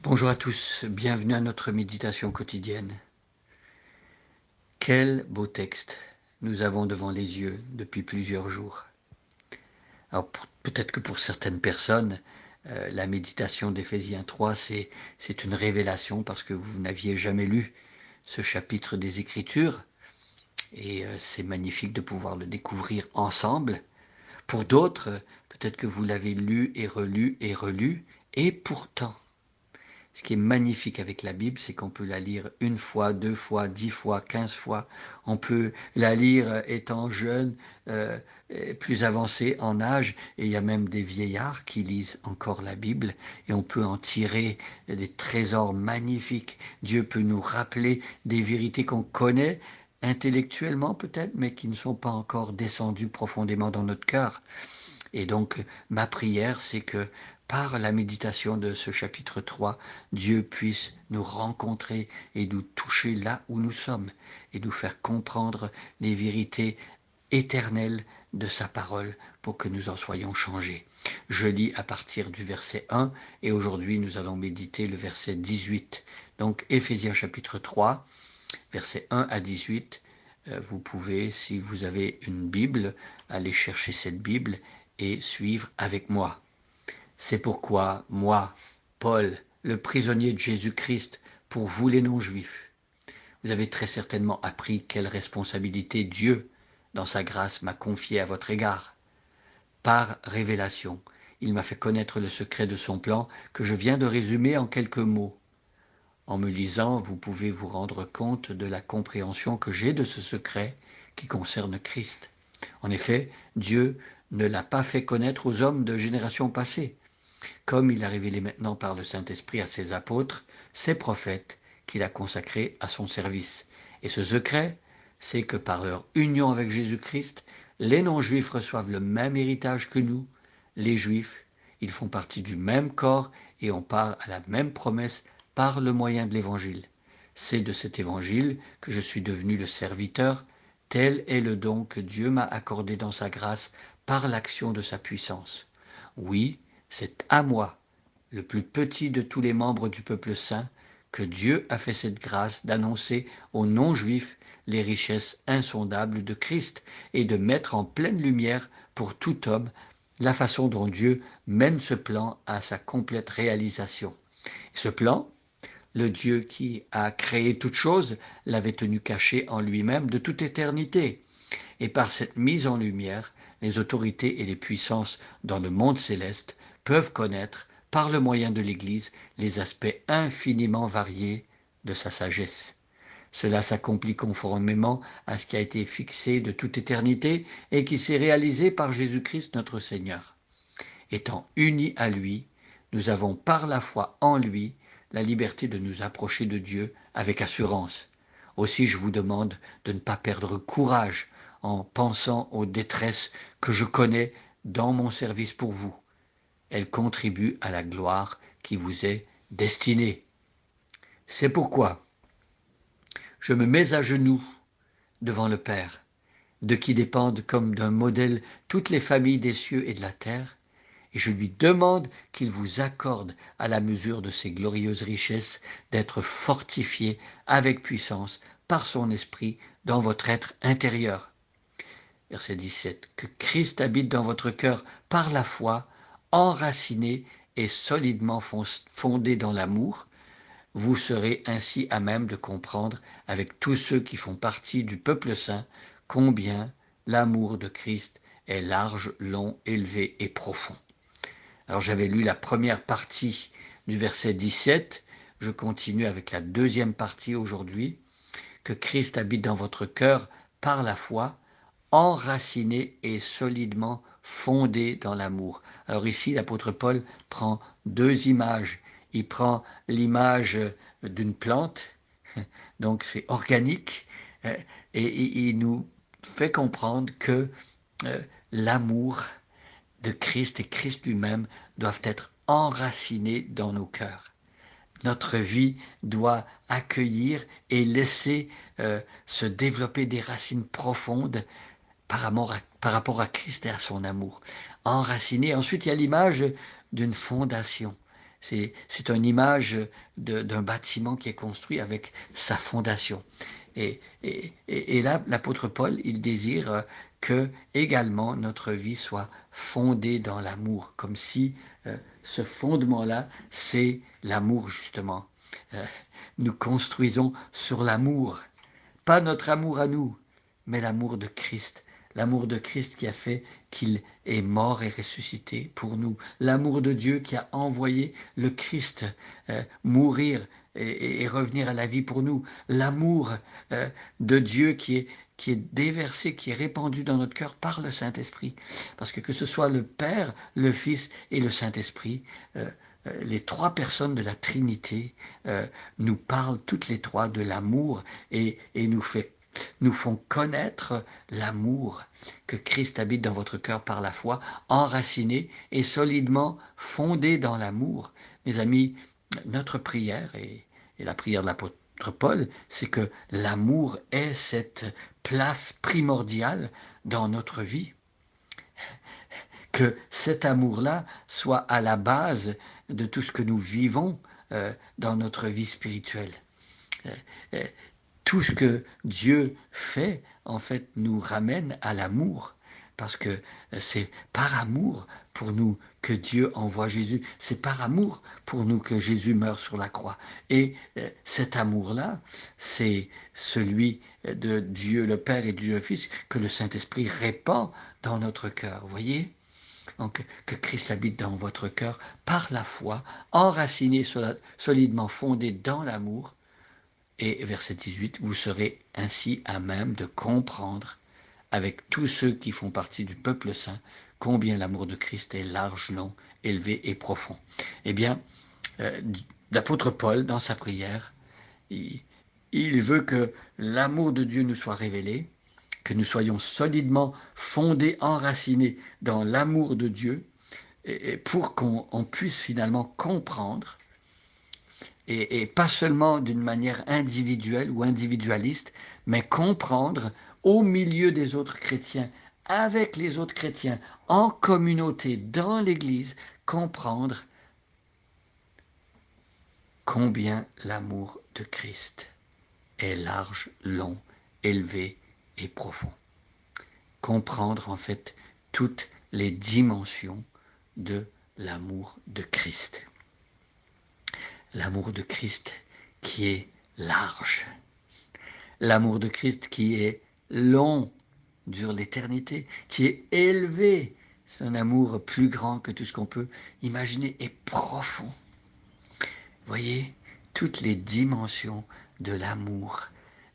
Bonjour à tous, bienvenue à notre méditation quotidienne. Quel beau texte nous avons devant les yeux depuis plusieurs jours. Alors peut-être que pour certaines personnes, la méditation d'Éphésiens 3, c'est une révélation parce que vous n'aviez jamais lu ce chapitre des Écritures et c'est magnifique de pouvoir le découvrir ensemble. Pour d'autres, peut-être que vous l'avez lu et relu et pourtant, ce qui est magnifique avec la Bible, c'est qu'on peut la lire une fois, 2 fois, 10 fois, 15 fois. On peut la lire étant jeune, plus avancé en âge, et il y a même des vieillards qui lisent encore la Bible, et on peut en tirer des trésors magnifiques. Dieu peut nous rappeler des vérités qu'on connaît intellectuellement peut-être, mais qui ne sont pas encore descendues profondément dans notre cœur. Et donc, ma prière, c'est que par la méditation de ce chapitre 3, Dieu puisse nous rencontrer et nous toucher là où nous sommes et nous faire comprendre les vérités éternelles de sa parole pour que nous en soyons changés. Je lis à partir du verset 1 et aujourd'hui nous allons méditer le verset 18. Donc Éphésiens chapitre 3, verset 1 à 18. Vous pouvez, si vous avez une Bible, aller chercher cette Bible et suivre avec moi. C'est pourquoi moi, Paul, le prisonnier de Jésus-Christ, pour vous les non-juifs, vous avez très certainement appris quelle responsabilité Dieu, dans sa grâce, m'a confiée à votre égard. Par révélation, il m'a fait connaître le secret de son plan que je viens de résumer en quelques mots. En me lisant, vous pouvez vous rendre compte de la compréhension que j'ai de ce secret qui concerne Christ. En effet, Dieu ne l'a pas fait connaître aux hommes de générations passées, comme il l'a révélé maintenant par le Saint-Esprit à ses apôtres, ses prophètes, qu'il a consacrés à son service. Et ce secret, c'est que par leur union avec Jésus-Christ, les non-juifs reçoivent le même héritage que nous, les juifs. Ils font partie du même corps et on part à la même promesse par le moyen de l'Évangile. C'est de cet Évangile que je suis devenu le serviteur. Tel est le don que Dieu m'a accordé dans sa grâce par l'action de sa puissance. Oui, c'est à moi, le plus petit de tous les membres du peuple saint, que Dieu a fait cette grâce d'annoncer aux non-juifs les richesses insondables de Christ et de mettre en pleine lumière pour tout homme la façon dont Dieu mène ce plan à sa complète réalisation. Ce plan, le Dieu qui a créé toute chose l'avait tenu caché en lui-même de toute éternité. Et par cette mise en lumière, les autorités et les puissances dans le monde céleste peuvent connaître, par le moyen de l'Église, les aspects infiniment variés de sa sagesse. Cela s'accomplit conformément à ce qui a été fixé de toute éternité et qui s'est réalisé par Jésus-Christ notre Seigneur. Étant unis à lui, nous avons par la foi en lui la liberté de nous approcher de Dieu avec assurance. Aussi je vous demande de ne pas perdre courage en pensant aux détresses que je connais dans mon service pour vous. Elles contribuent à la gloire qui vous est destinée. C'est pourquoi je me mets à genoux devant le Père, de qui dépendent comme d'un modèle toutes les familles des cieux et de la terre, et je lui demande qu'il vous accorde, à la mesure de ses glorieuses richesses, d'être fortifié avec puissance par son esprit dans votre être intérieur. Verset 17. Que Christ habite dans votre cœur par la foi, enraciné et solidement fondé dans l'amour. Vous serez ainsi à même de comprendre avec tous ceux qui font partie du peuple saint combien l'amour de Christ est large, long, élevé et profond. Alors j'avais lu la première partie du verset 17, je continue avec la deuxième partie aujourd'hui. Que Christ habite dans votre cœur par la foi, enraciné et solidement fondé dans l'amour. Alors ici, l'apôtre Paul prend deux images. Il prend l'image d'une plante, donc c'est organique, et il nous fait comprendre que l'amour de Christ et Christ lui-même doivent être enracinés dans nos cœurs. Notre vie doit accueillir et laisser se développer des racines profondes par rapport à Christ et à son amour. Enraciné. Ensuite, il y a l'image d'une fondation. C'est une image d'un bâtiment qui est construit avec sa fondation. Et là, l'apôtre Paul, il désire que également notre vie soit fondée dans l'amour, comme si ce fondement-là, c'est l'amour justement. Euh, nous construisons sur l'amour, pas notre amour à nous, mais l'amour de Christ. L'amour de Christ qui a fait qu'il est mort et ressuscité pour nous. L'amour de Dieu qui a envoyé le Christ mourir et revenir à la vie pour nous. L'amour de Dieu qui est déversé, qui est répandu dans notre cœur par le Saint-Esprit. Parce que ce soit le Père, le Fils et le Saint-Esprit, les trois personnes de la Trinité nous parlent toutes les trois de l'amour et nous font connaître l'amour que Christ habite dans votre cœur par la foi, enraciné et solidement fondé dans l'amour. Mes amis, notre prière et la prière de l'apôtre Paul, c'est que l'amour ait cette place primordiale dans notre vie. Que cet amour-là soit à la base de tout ce que nous vivons dans notre vie spirituelle. Tout ce que Dieu fait, en fait, nous ramène à l'amour. Parce que c'est par amour pour nous que Dieu envoie Jésus. C'est par amour pour nous que Jésus meurt sur la croix. Et cet amour-là, c'est celui de Dieu le Père et Dieu le Fils que le Saint-Esprit répand dans notre cœur. Vous voyez ? Donc, que Christ habite dans votre cœur par la foi, enraciné, solidement fondé dans l'amour. Et verset 18, vous serez ainsi à même de comprendre avec tous ceux qui font partie du peuple saint combien l'amour de Christ est large, long, élevé et profond. Eh bien, l'apôtre Paul, dans sa prière, il veut que l'amour de Dieu nous soit révélé, que nous soyons solidement fondés, enracinés dans l'amour de Dieu, et pour qu'on puisse finalement comprendre, et pas seulement d'une manière individuelle ou individualiste, mais comprendre au milieu des autres chrétiens, avec les autres chrétiens, en communauté, dans l'Église, comprendre combien l'amour de Christ est large, long, élevé et profond. Comprendre en fait toutes les dimensions de l'amour de Christ. L'amour de Christ qui est large. L'amour de Christ qui est long, dure l'éternité, qui est élevé. C'est un amour plus grand que tout ce qu'on peut imaginer et profond. Voyez, toutes les dimensions de l'amour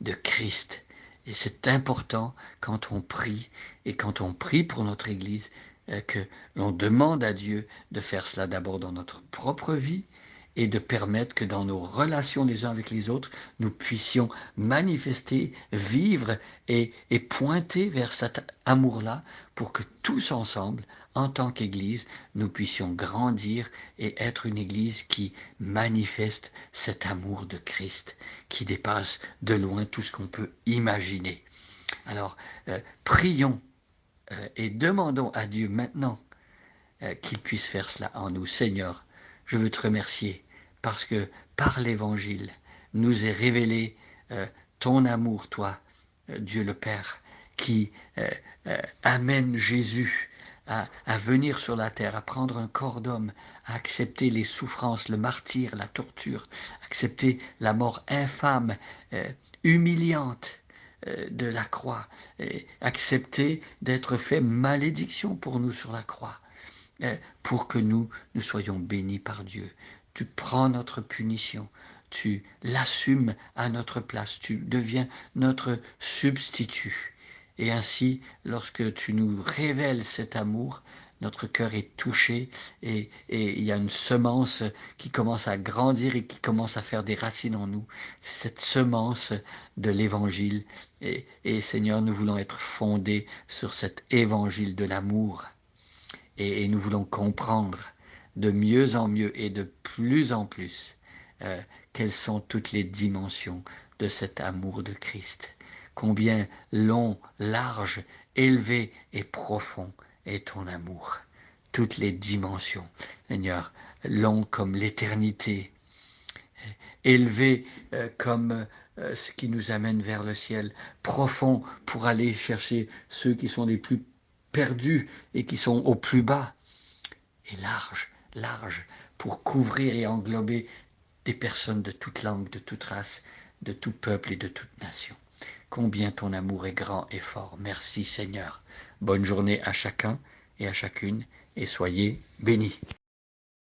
de Christ. Et c'est important quand on prie, et quand on prie pour notre Église, que l'on demande à Dieu de faire cela d'abord dans notre propre vie, et de permettre que dans nos relations les uns avec les autres, nous puissions manifester, vivre et pointer vers cet amour-là pour que tous ensemble, en tant qu'Église, nous puissions grandir et être une Église qui manifeste cet amour de Christ, qui dépasse de loin tout ce qu'on peut imaginer. Alors, prions et demandons à Dieu maintenant qu'il puisse faire cela en nous. Seigneur, je veux te remercier parce que par l'Évangile, nous est révélé ton amour, toi, Dieu le Père, qui amène Jésus à venir sur la terre, à prendre un corps d'homme, à accepter les souffrances, le martyre, la torture, accepter la mort infâme, humiliante de la croix, et accepter d'être fait malédiction pour nous sur la croix. Pour que nous soyons bénis par Dieu. Tu prends notre punition, tu l'assumes à notre place, tu deviens notre substitut. Et ainsi, lorsque tu nous révèles cet amour, notre cœur est touché et il y a une semence qui commence à grandir et qui commence à faire des racines en nous. C'est cette semence de l'Évangile. Et Seigneur, nous voulons être fondés sur cet Évangile de l'amour. Et nous voulons comprendre de mieux en mieux et de plus en plus quelles sont toutes les dimensions de cet amour de Christ. Combien long, large, élevé et profond est ton amour. Toutes les dimensions. Seigneur, long comme l'éternité, élevé comme ce qui nous amène vers le ciel, profond pour aller chercher ceux qui sont les plus perdus et qui sont au plus bas, et large, large, pour couvrir et englober des personnes de toute langue, de toute race, de tout peuple et de toute nation. Combien ton amour est grand et fort. Merci Seigneur. Bonne journée à chacun et à chacune, et soyez bénis.